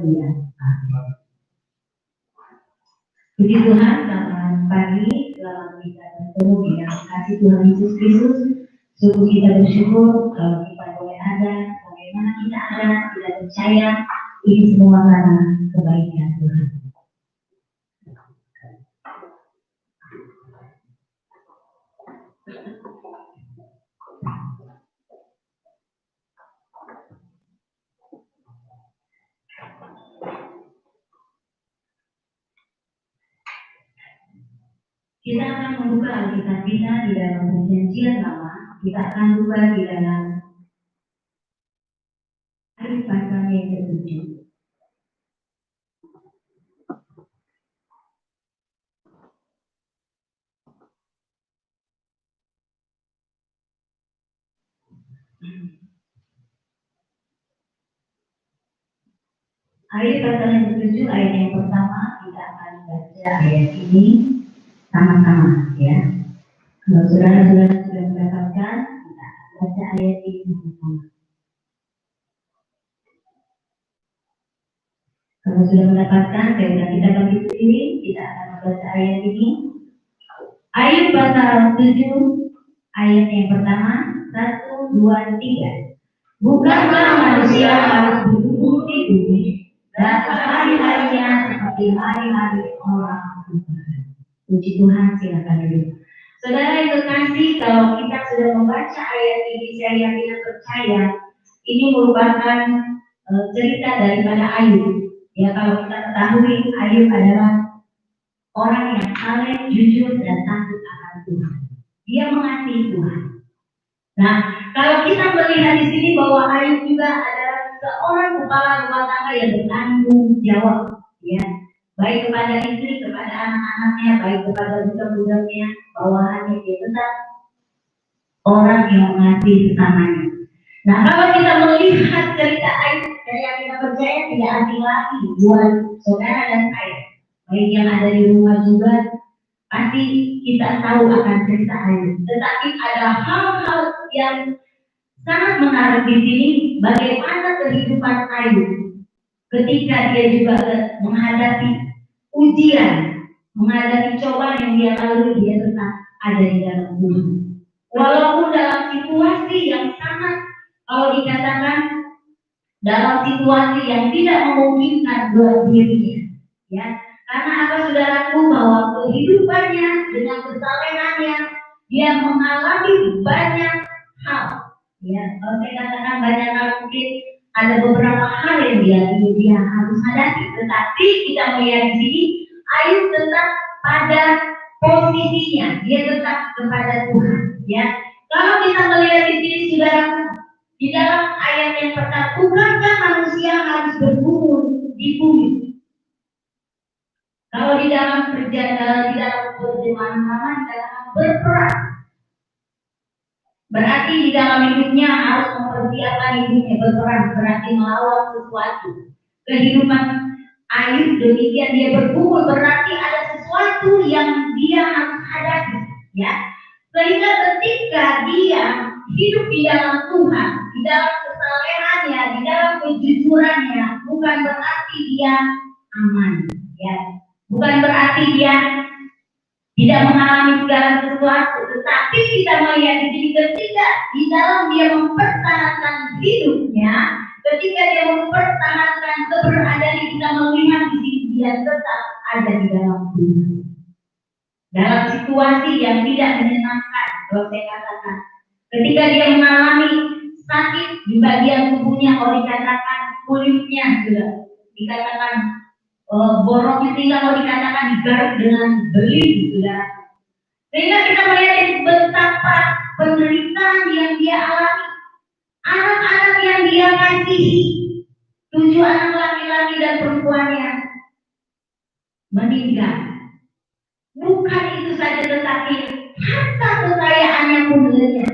kemuliaan. Puji Tuhan, selamat pagi, selamat kita bertemu di dalam kasih Tuhan Yesus Kristus. Sungguh kita bersyukur kalau kita boleh ada, bagaimana kita ada, kita percaya ini semua karena kebaikan Tuhan. Kita akan membuka Alkitab kita di dalam Perjanjian Lama. Kita akan buka di dalam ayat pasalnya yang ke-7. Ayat pasal yang ke-7, ayat yang pertama, kita akan baca ayat ini sama-sama, ya. Kalau saudara-saudara sudah mendapatkan, kita akan baca ayat ini sama-sama. Kalau sudah mendapatkan, kita bagi sendiri, kita akan membaca ayat ini. Ayat pasal 7, ayat yang pertama, 1, 2, 3. Bukankah manusia harus berkumpul di bumi, dan hari-harinya seperti hari-hari orang beribadah. Puji Tuhan, silakan duduk. Saudara yang terkasih, kalau kita sudah membaca ayat ini, saya yakin dan percaya ini merupakan cerita daripada Ayub. Ya, kalau kita ketahui Ayub adalah orang yang saleh, jujur, dan takut akan Tuhan. Dia mengasihi Tuhan. Nah, kalau kita melihat di sini bahwa Ayub juga adalah seorang kepala rumah tangga yang bertanggung jawab, ya, baik kepada istri, kepada anak-anaknya, baik kepada budak-budaknya, bawahannya, dia tetap orang yang mengasihi sesamanya. Nah, kalau kita melihat cerita Ayub, saya kita percaya tidak asing lagi buat saudara dan saya, baik yang ada di rumah juga, pasti kita tahu akan cerita Ayub. Tetapi ada hal-hal yang sangat menarik di sini, bagaimana kehidupan Ayub ketika dia juga menghadapi ujian, menghadapi cobaan yang dia lalui, dia tetap ada di dalam Tuhan. Walaupun dalam situasi yang sangat, kalau dikatakan dalam situasi yang tidak memungkinkan buat dirinya, ya, karena apa saudaraku, bahwa kehidupannya dengan kesalehannya dia mengalami banyak hal, ya. Kalau saya katakan banyak hal, mungkin ada beberapa hal yang dia harus hadapi, tetapi kita melihat di sini Ayub tetap pada posisinya, dia tetap kepada Tuhan, ya. Kalau kita melihat di sini saudaraku, di dalam ayat yang pertama, bukankah manusia harus berkumpul di bumi? Kalau di dalam terjemahan lama dikatakan berperang. Berarti di dalam hidupnya harus mempersiapkan hidupnya, berperang, berarti melawan sesuatu. Kehidupan Ayub demikian, dia berkumpul, berarti ada sesuatu yang dia harus hadapi, ya. Sehingga ketika dia hidup di dalam Tuhan, di dalam kesalehannya, di dalam kejujurannya, bukan berarti dia aman, ya. Bukan berarti dia tidak mengalami segala sesuatu, tetapi kita melihat di sini ketika di dalam dia mempertahankan hidupnya, ketika dia mempertahankan keberadaan, kita melihat di sini dia tetap ada di dalam Tuhan. Dalam situasi yang tidak menyenangkan, kalau saya katakan, ketika dia mengalami sakit di bagian tubuhnya, kalau dikatakan kulitnya juga dikatakan boroknya, sehingga kalau dikatakan digaruk dengan beli, juga. Sehingga kita melihat betapa penderitaan yang dia alami, anak-anak yang dia kasihi, 7 anak laki-laki dan perempuannya meninggal. Bukan itu saja, tetapi harta kekayaannya pun lenyap.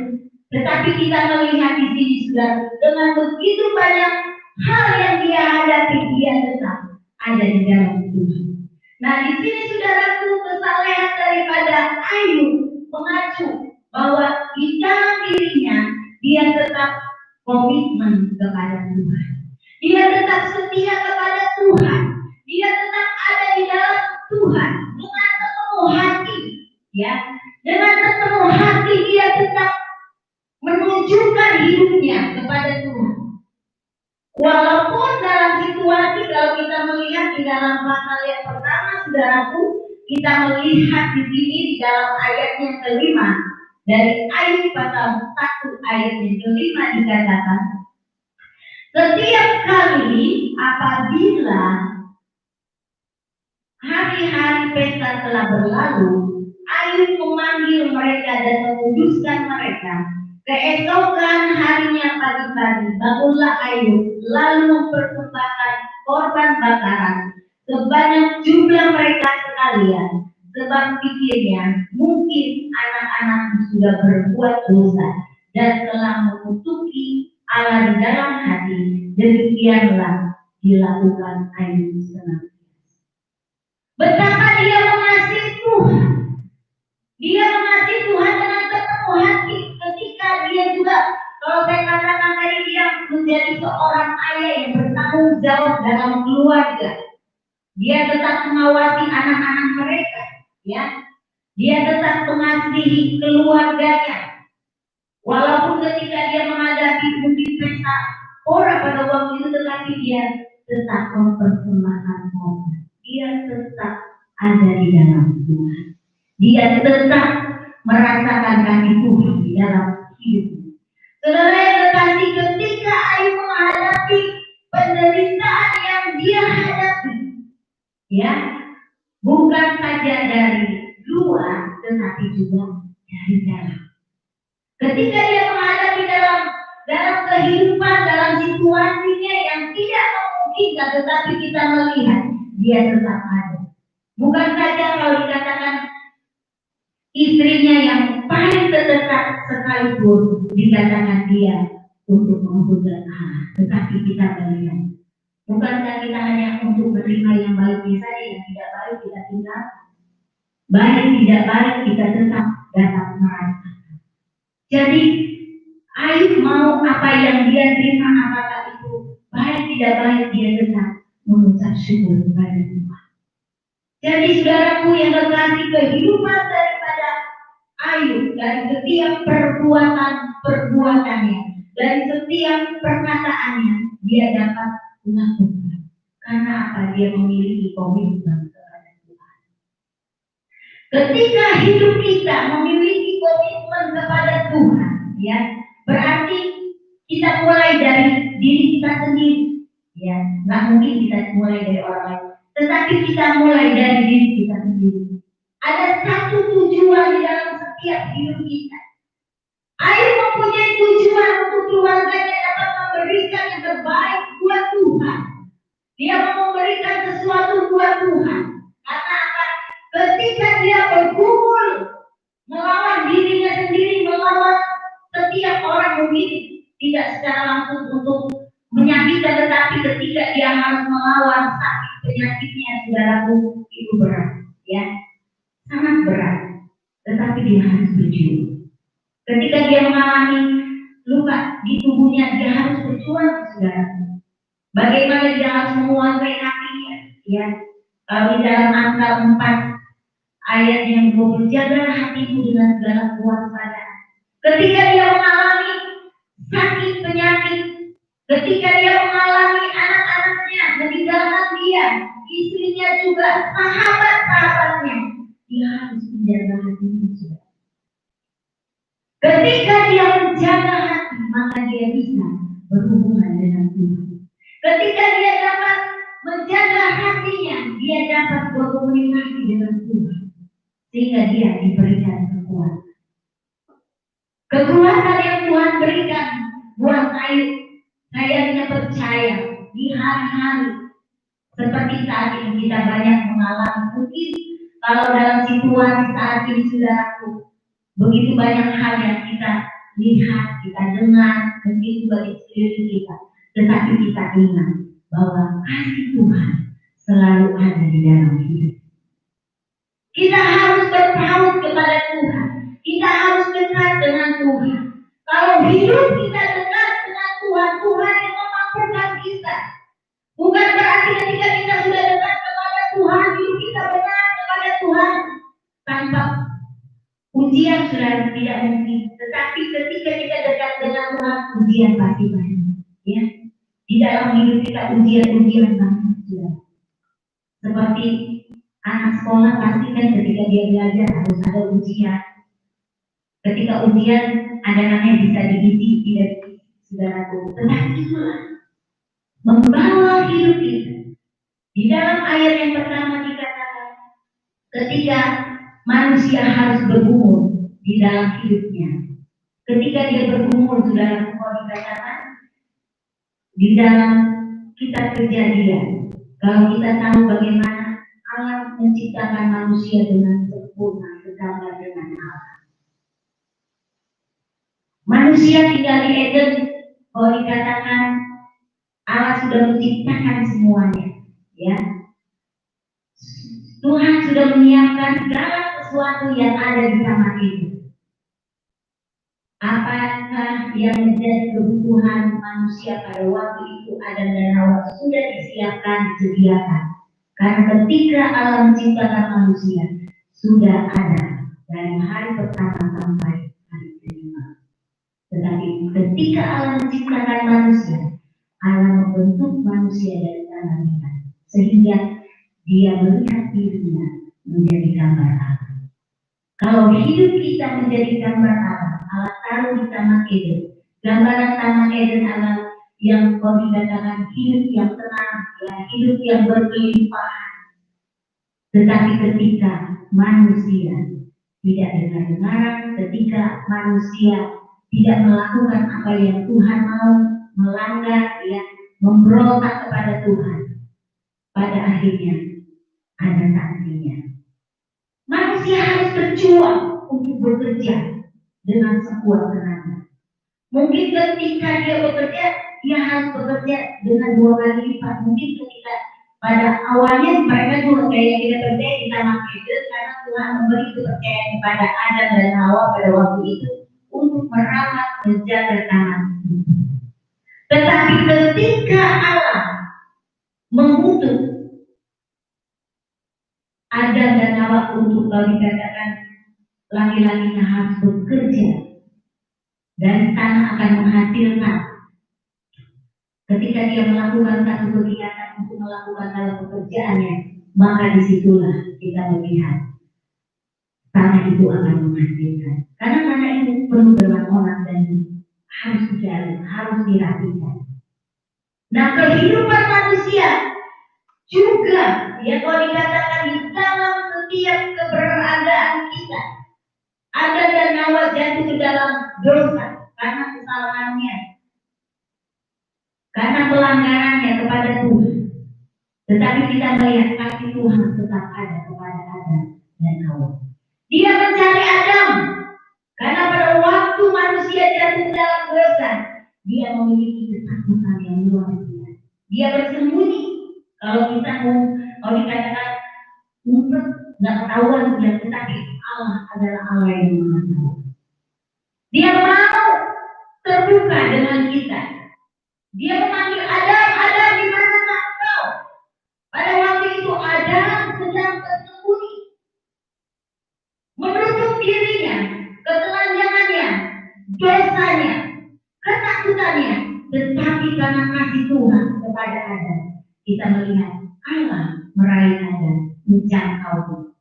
Tetapi kita melihat di sini sudah dengan begitu banyak hal yang dia hadapi, dia tetap ada di dalam Tuhan. Nah, di sini saudaraku, kesalehan daripada Ayub mengacu bahwa di dalam dirinya dia tetap komitmen kepada Tuhan. Dia tetap setia kepada Tuhan. dalam pasal yang pertama, saudaraku, kita melihat di sini di dalam ayat yang kelima dari Ayub pasal 1 ayat yang kelima dikatakan, setiap kali apabila hari-hari pesta telah berlalu, Ayub memanggil mereka dan menguduskan mereka. Keesokan harinya pagi-pagi, bangunlah Ayub, lalu mempersembahkan korban bakaran sebanyak jumlah mereka sekalian, sebab pikirnya mungkin anak-anak sudah berbuat dosa dan telah mengutuki Allah di dalam hati. Demikianlah dilakukan Ayub senantiasa. Betapa dia mengasihi Tuhan. Dia mengasihi Tuhan dengan sepenuh hati ketika dia juga, kalau saya katakan tadi, dia menjadi seorang ayah yang bertanggung jawab dalam keluarga. Dia tetap mengawasi anak-anak mereka, ya. Dia tetap mengasihi keluarganya. Walaupun ketika dia menghadapi mungkin pesta orang pada waktu itu, tetapi dia tetap mempersembahkan korban. Dia tetap ada di dalam Tuhan. Dia tetap merasakan kasih Tuhan di dalam hidupnya. Saudara yang terkasih, ketika Ayub menghadapi penderitaan yang dia hadapi, ya, bukan saja dari luar, tetapi juga dari dalam. Ketika dia menghadapi dalam kehidupan, dalam situasinya yang tidak memungkinkan, tetapi kita melihat dia tetap ada. Bukan saja kalau dikatakan istrinya yang paling terdekat sekalipun dikatakan dia untuk membuat Allah, tetapi kita melihat bukankah kita hanya untuk menerima yang baiknya saja, yang tidak baik kita tinggal, baik tidak baik kita tetap dapat merasakan. Jadi Ayub mau apa yang dia terima, apakah itu baik tidak baik, dia tetap mengucap syukur kepada Tuhan. Jadi saudaraku yang terkasih, kehidupan daripada Ayub dari setiap perbuatannya, dari setiap perkataannya, dia dapat melakukan. Karena apa? Dia memiliki komitmen kepada Tuhan. Ketika hidup kita memiliki komitmen kepada Tuhan, ya, berarti kita mulai dari diri kita sendiri, ya. Nggak mungkin kita mulai dari orang lain, tetapi kita mulai dari diri kita sendiri. Ada satu tujuan di dalam setiap hidup kita. Ayub mempunyai tujuan untuk keluarganya dapat memberikan yang terbaik buat Tuhan. Dia mau memberikan sesuatu buat Tuhan. Karena apa? Ketika dia bergumul melawan dirinya sendiri, melawan setiap orang, mungkin tidak secara langsung untuk menyakitkan, tetapi ketika dia harus melawan sakit penyakitnya, saudaraku, itu berat, ya, sangat berat. Tetapi dia harus berjuang. Ketika dia mengalami luka di tubuhnya, dia harus berjuang, saudaraku. Bagaimana dia harus menguasai hatinya, ya. Kalau di dalam Amsal 4 ayat yang 20, jagalah hatimu dengan segala kewaspadaan. Ketika dia mengalami sakit penyakit, ketika dia mengalami anak-anaknya meninggalkan dia, istrinya juga, sahabat-sahabatnya, dia harus menjaga hatinya. Ketika dia menjaga hati, maka dia bisa berhubungan dengan Tuhan. Ketika dia dapat menjaga hatinya, dia dapat berkomunikasi dengan Tuhan, sehingga dia diberikan kekuatan. Kekuatan yang Tuhan berikan buat Ayub, saya percaya di hari-hari seperti saat ini kita banyak mengalami. Mungkin kalau dalam situasi saat ini, saudaraku, begitu banyak hal yang kita lihat, kita dengar, mungkin juga di sekeliling kita, tetapi kita ingat bahwa kasih Tuhan selalu ada di dalam hidup. Kita harus berpaut kepada Tuhan. Kita harus dekat dengan Tuhan. Kalau hidup kita dekat dengan Tuhan, Tuhan yang memampukan kita. Bukan berarti ketika kita sudah dekat kepada Tuhan, hidup kita benar kepada Tuhan tanpa ujian sudah tidak mungkin. Tetapi ketika kita dekat dengan Tuhan, ujian pasti banyak. Ya, di dalam hidup kita ujian banyak. Seperti anak sekolah pasti kan ketika dia belajar harus ada ujian. Ketika ujian ada namanya bisa diisi, tidak saudaraku. Tetapi itulah membawa hidup kita. Di dalam ayat yang pertama dikatakan ketika manusia harus bergumul di dalam hidupnya. Ketika dia bergumul, saudara, dikatakan di dalam kitab Kejadian. Kalau kita tahu bagaimana Allah menciptakan manusia dengan sempurna, segambar dengan Allah. Manusia tinggal di Eden, kalau dikatakan Allah sudah menciptakan semuanya, ya. Tuhan sudah menyiapkan segala sesuatu yang ada di taman itu. Apakah yang menjadi kebutuhan manusia pada waktu itu Adam dan Hawa sudah disiapkan, disediakan? Karena ketika Allah menciptakan manusia sudah ada dari hari pertama sampai hari kelima. Tetapi ketika Allah menciptakan manusia, Allah membentuk manusia dari tanah liat sehingga dia melihat dirinya menjadi gambar Allah. Kalau hidup kita menjadi gambar Allah, Allah taruh di taman Eden. Gambaran taman Eden adalah yang kau dikatakan hidup yang tenang, ya, hidup yang berkelimpahan. Tetapi ketika manusia tidak dengar-dengaran, ketika manusia tidak melakukan apa yang Tuhan mau, melanggar, ya, memberontak kepada Tuhan, pada akhirnya ada sanksinya. Manusia harus berjuang untuk bekerja dengan sekuat tenaga. Mungkin ketika dia bekerja, dia harus bekerja dengan 2 kali lipat. Mungkin ketika pada awalnya mereka juga kayak kita percaya di taman Eden karena Tuhan memberi kepercayaan kepada Adam dan Hawa pada waktu itu untuk merawat menjaga taman. Tetapi ketika Allah mengutuk Adam dan Hawa untuk kalau dikatakan laki-lakinya harus bekerja dan tanah akan menghasilkan. Ketika dia melakukan satu kegiatan untuk melakukan dalam pekerjaannya, maka disitulah kita melihat tanah itu akan menghasilkan. Karena tanah itu perlu beronak dan harus dijaga, harus dirapikan. Nah, kehidupan manusia juga, ya, kalau dikatakan di dalam setiap keberadaan kita, Adam dan Hawa jatuh ke dalam dosa karena kesalahannya, karena pelanggarannya kepada Tuhan. Tetapi kita melihat kasih Tuhan tetap ada kepada Adam dan Hawa. Dia mencari Adam karena pada waktu manusia jatuh dalam dosa, dia memiliki ketakutan yang luar biasa. Dia bersembunyi. Kalau kita mau dikatakan ngumpet, nggak ketahuan dia, tetapi Allah adalah Allah yang mengetahui. Dia mau terbuka dengan kita. Dia memanggil Adam, Adam di mana kau? Pada waktu itu Adam sedang tersembunyi, menutup dirinya, ketelanjangannya, dosanya, ketakutannya. Tetapi karena kasih Tuhan kepada Adam, kita melihat Allah meraih Adam, menjangkau.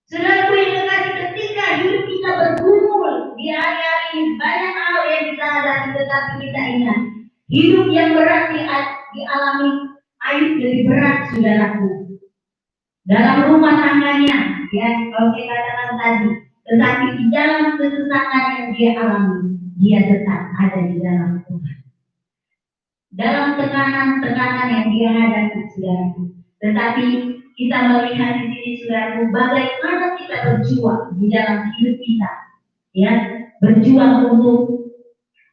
Saudaraku yang kekasih, ketika hidup kita bergumul di hari-hari ini, banyak hal yang kita hadapi, tetapi kita ingat hidup yang berat dialami Ayub lebih berat, saudaraku. Dalam rumah tangganya, ya, kalau kita katakan tadi, tetapi di dalam kesusahan yang dia alami, dia tetap ada di dalam Tuhan. Dalam tekanan-tekanan yang dia hadapi, saudaraku. Tetapi kita melihat di sini, saudaraku, bagaimana kita berjuang di dalam hidup kita, ya, berjuang untuk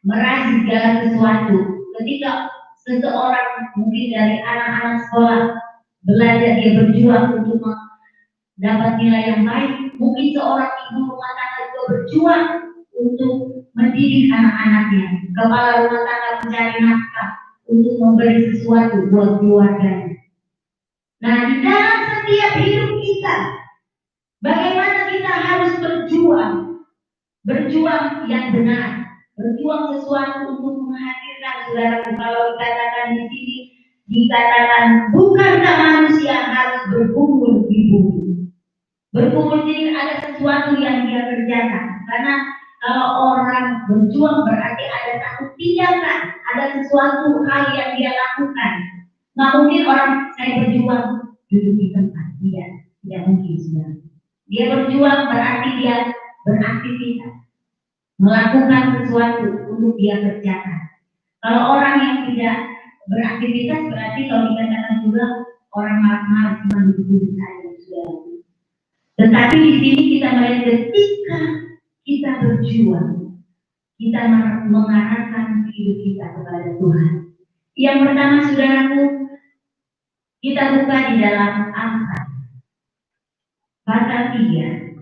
meraih segala sesuatu. Ketika seseorang mungkin dari anak-anak sekolah belajar, dia berjuang untuk dapat nilai yang baik. Mungkin seorang ibu rumah tangga juga berjuang untuk mendidik anak-anaknya. Kepala rumah tangga mencari nafkah untuk memberi sesuatu buat keluarganya. Nah, di dalam setiap hidup kita, bagaimana kita harus berjuang yang benar, berjuang sesuatu untuk menghadirkan, saudara. Kalau dikatakan di sini Dikatakan bukankah manusia harus berkumpul di bumi. Berkumpul ini ada sesuatu yang dia kerjakan. Karena kalau orang berjuang berarti ada satu tindakan, ada sesuatu hal yang dia lakukan. Nggak mungkin orang saya berjuang duduk di tempat. Tidak mungkin sudah. Dia berjuang berarti dia beraktivitas, melakukan sesuatu untuk dia kerjakan. Kalau orang yang tidak beraktivitas berarti kalau dikatakan juga orang malas-malas cuma duduk saja sudah. Tetapi di sini kita melihat ketika kita berjuang, kita mengarahkan hidup kita kepada Tuhan. Yang pertama, saudaraku, kita buka di dalam Amsal pasal 3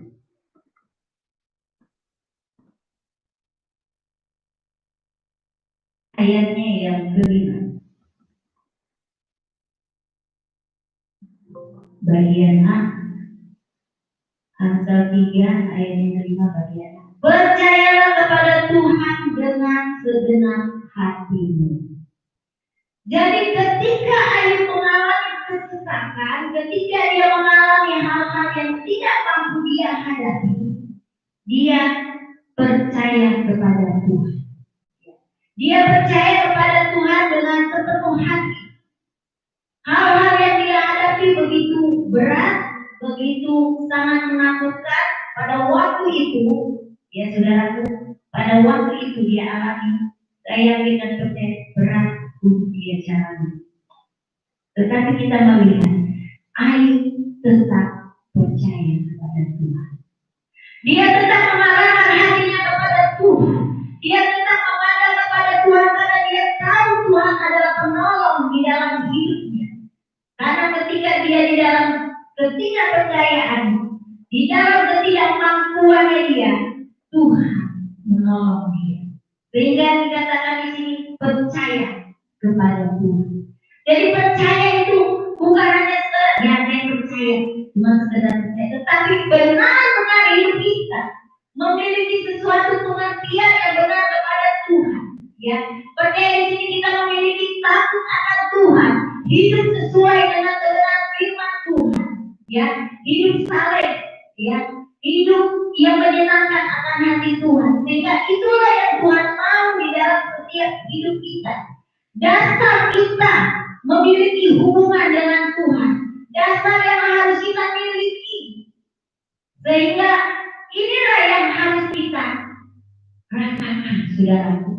ayatnya yang kelima. Bagian A, Amsal 3 ayat yang kelima bagian A. Percayalah kepada Tuhan dengan segenap hatimu. Jadi ketika Ayub mengalami kesesakan, ketika dia mengalami hal-hal yang tidak mampu dia hadapi, dia percaya kepada Tuhan. Dia percaya kepada Tuhan dengan sepenuh hati. Hal-hal yang dia hadapi begitu berat, begitu sangat menakutkan pada waktu itu, ya saudaraku, pada waktu itu dia alami. Saya yakin dan percaya berat untuk dia jalani. Tetapi kita melihat Ayub tetap percaya kepada Tuhan. Dia tetap mengarahkan hatinya kepada Tuhan. Dia tetap memandang kepada Tuhan karena dia tahu Tuhan adalah penolong di dalam hidupnya. Karena ketika dia di dalam ketidakpercayaan, di dalam ketidakmampuannya dia, Tuhan menolong dia. Sehingga dikatakan di sini percaya kepada Tuhan. Jadi percaya itu bukan hanya sekedar yang percaya, cuma sekedar percaya, tetapi benar-benar hidup kita memiliki sesuatu pengertian yang benar kepada Tuhan. Ya, percaya di sini kita memiliki takut akan Tuhan, hidup sesuai dengan kebenaran firman Tuhan. Ya, hidup saleh, ya, hidup yang menyenangkan akan hati Tuhan. Sehingga itulah yang Tuhan mau di dalam setiap hidup kita. Dasar kita memiliki hubungan dengan Tuhan. Dasar yang harus kita miliki. Sehingga inilah yang harus kita rasakan, saudaraku.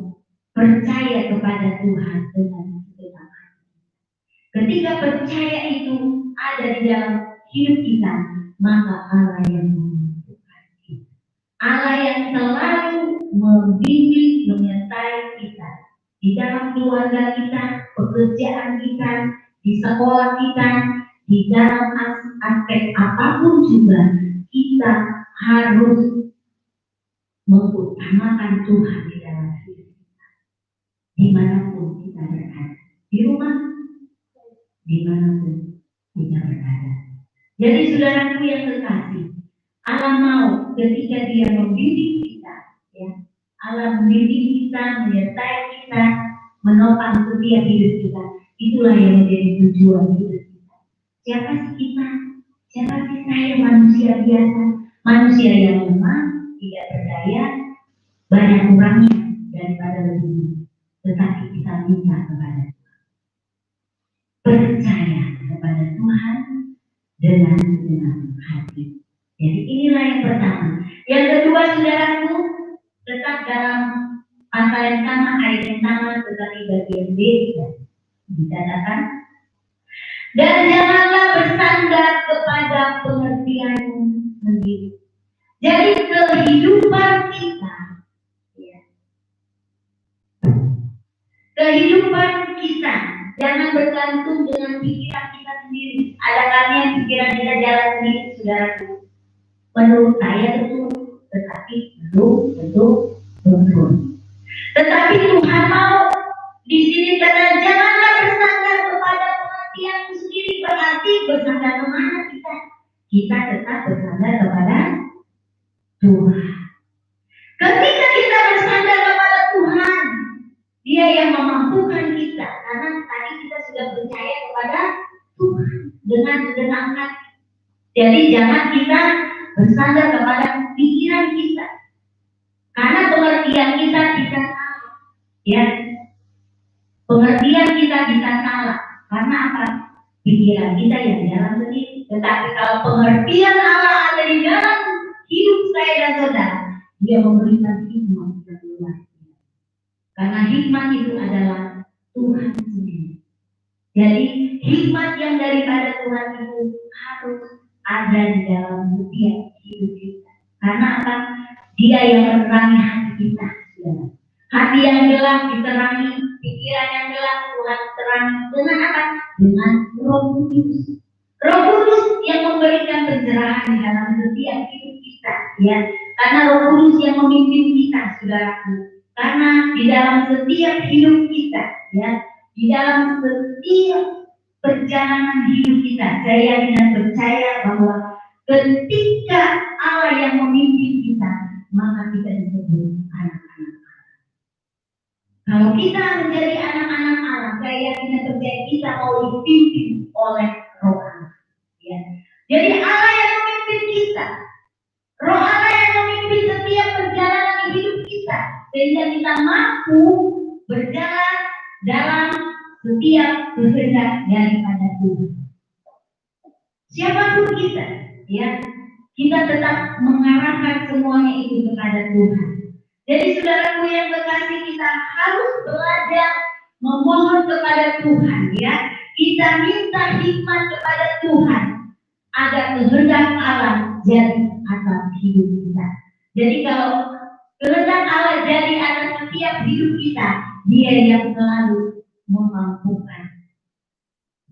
Percaya kepada Tuhan dengan segenap hati. Ketika percaya itu ada di dalam hidup kita, maka Allah yang memampukan kita. Allah yang selalu membimbing, menyertai kita di dalam keluarga kita, pekerjaan kita, di sekolah kita, di dalam aspek apapun juga kita harus mengutamakan Tuhan di dalam hidup kita. Dimanapun kita berada, di rumah, dimanapun kita berada. Jadi saudaraku yang terkasih, Allah mau ketika Dia membimbing kita, ya, Allah membimbing kita, menyertai kita, menopang setiap hidup kita. Itulah yang menjadi tujuan hidup kita. Siapa sih kita? Siapa sih saya? Manusia biasa, manusia yang lemah, tidak berdaya, banyak kurangnya daripada lebih. Tetapi kita minta kepada Tuhan, percaya kepada Tuhan dengan segenap hati. Jadi inilah yang pertama. Yang kedua, saudaraku, tetap dalam pasal yang sama, ayat yang sama, tetapi bagian B dikatakan, dan janganlah bersandar kepada pengertianmu sendiri. Jadi kehidupan kita, ya, kehidupan kita jangan bergantung dengan pikiran kita sendiri. Ada kalanya pikiran kita jalan sendiri, saudaraku. Menurut saya betul, tetapi betul. Tetapi Tuhan mau di sini kata janganlah bersandar kepada pengertianmu sendiri. Berarti bersandar kemana kita? Kita tetap bersandar kepada Tuhan. Ketika kita bersandar kepada Tuhan, Dia yang memampukan kita. Karena tadi kita sudah percaya kepada Tuhan dengan segenap hati. Jadi jangan kita bersandar kepada pikiran kita, karena pengertian kita bisa salah. Ya, pengertian kita bisa salah. Karena apa? Pikiran kita yang jalan sendiri. Tetapi kalau pengertian Allah ada di dalam hidup saya dan saudara, Dia memberikan hikmat dan luar. Karena hikmat itu adalah Tuhan sendiri. Jadi hikmat yang daripada Tuhan itu harus ada di dalam setiap hidup kita. Karena apa? Dia yang menerangi hati kita. Hati yang gelap diterangi, pikiran yang gelap Tuhan terangi dengan apa? Dengan Roh Kudus. Roh Kudus yang memberikan pencerahan di dalam setiap hidup kita, ya. Karena Roh Kudus yang memimpin kita, saudaraku. Karena di dalam setiap hidup kita, ya, di dalam setiap perjalanan hidup kita, saya dengan percaya bahwa ketika Allah yang memimpin kita, maka kita disebut anak-anak. Kalau kita menjadi anak-anak Allah, saya dengan percaya kita mau dipimpin oleh Roh Allah. Ya. Jadi Allah yang memimpin kita, Roh Allah yang memimpin setiap perjalanan hidup kita, sehingga kita mampu berjalan dalam setiap kehendak daripada Tuhan. Siapapun kita, ya, kita tetap mengarahkan semuanya itu kepada Tuhan. Jadi saudaraku yang berkasih, kita harus belajar memohon kepada Tuhan, ya. Kita minta hikmat kepada Tuhan agar kehendak Allah jadi atas hidup kita. Jadi kalau kehendak Allah jadi atas setiap hidup kita, Dia yang selalu memampukan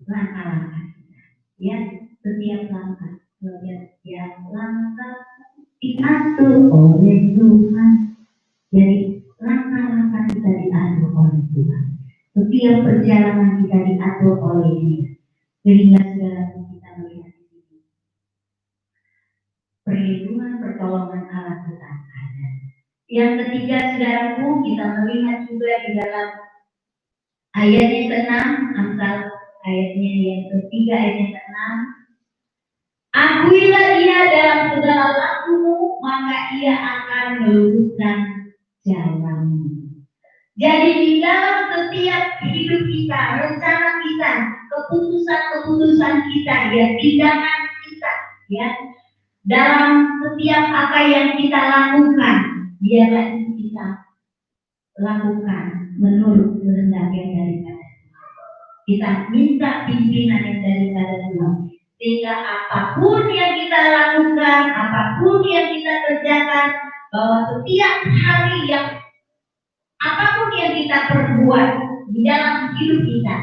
langkah-langkah kita, ya. Setiap langkah, setiap langkah diatur oleh Tuhan. Jadi langkah-langkah kita diatur oleh Tuhan. Setiap perjalanan kita diatur oleh Dia. Sehingga saudara kita melihat di sini, perlindungan pertolongan Allah tetap ada. Yang ketiga, saudaraku, kita melihat juga di dalam ayatnya ke-6, Amsal ayatnya yang ketiga, ayatnya ke-6. Akuilah Dia dalam segala lakumu, maka Ia akan meluruskan jalanmu. Jadi di dalam setiap hidup kita, rencana kita, keputusan-keputusan kita, ya, tindakan kita, ya, dalam setiap apa yang kita lakukan, biarlah itu kita lakukan menurut kehendak yang daripada Tuhan. Kita minta pimpinan yang daripada Tuhan, sehingga apapun yang kita lakukan, apapun yang kita kerjakan, bahwa setiap hari yang apapun yang kita perbuat di dalam hidup kita,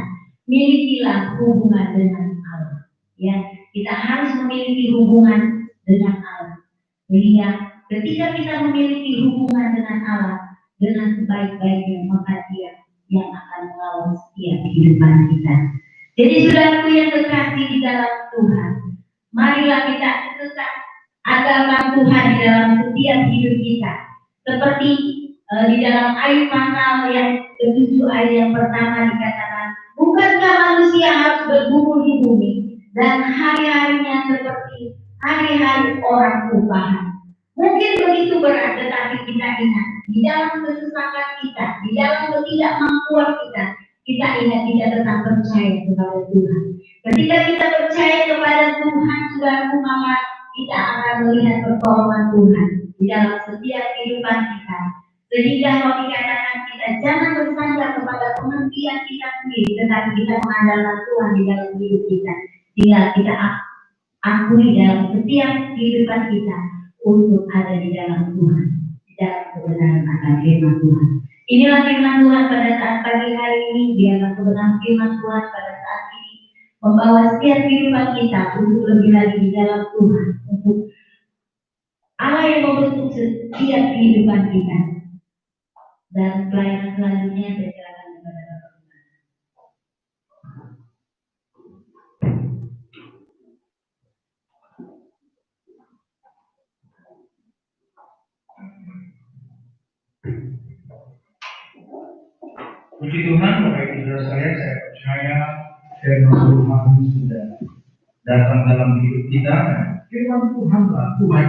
milikilah hubungan dengan Allah. Ya, kita harus memiliki hubungan dengan Allah. Sehingga ketika kita memiliki hubungan dengan Allah dengan sebaik-baiknya, maka Dia yang akan mengawal setiap kehidupan kita. Jadi saudaraku yang terkasih di dalam Tuhan, marilah kita tetap agama Tuhan di dalam setiap hidup kita. Seperti di dalam ayat pasal yang ke-7 ayat yang pertama dikatakan, bukankah manusia harus bergumul di bumi dan hari-harinya seperti hari-hari orang upahan. Mungkin begitu berat, tetapi kita ingat di dalam kesusahan kita, di dalam ketidakmampuan kita ingat kita tetap percaya kepada Tuhan. Ketika kita percaya kepada Tuhan, saudaraku, maka kita akan melihat pertolongan Tuhan di dalam setiap kehidupan kita. Sehingga kalau dikatakan kita jangan bersandar kepada pengertian kita sendiri, tetapi kita mengandalkan Tuhan di dalam hidup kita. Tinggal kita akui dalam setiap kehidupan kita untuk ada di dalam Tuhan, di dalam kebenaran akan firman Tuhan. Inilah firman Tuhan pada saat pagi hari ini. Biarlah kebenaran firman Tuhan pada saat ini membawa setiap kehidupan kita untuk lebih lagi di dalam Tuhan, untuk Allah yang membentuk setiap kehidupan kita. Dan pelayanan selanjutnya saya serahkan kepada Bapak. Puji Tuhan, Bapak Ibu Saudara saya percaya firman Tuhan sudah datang dalam hidup kita. Firman Tuhan lah Tuhan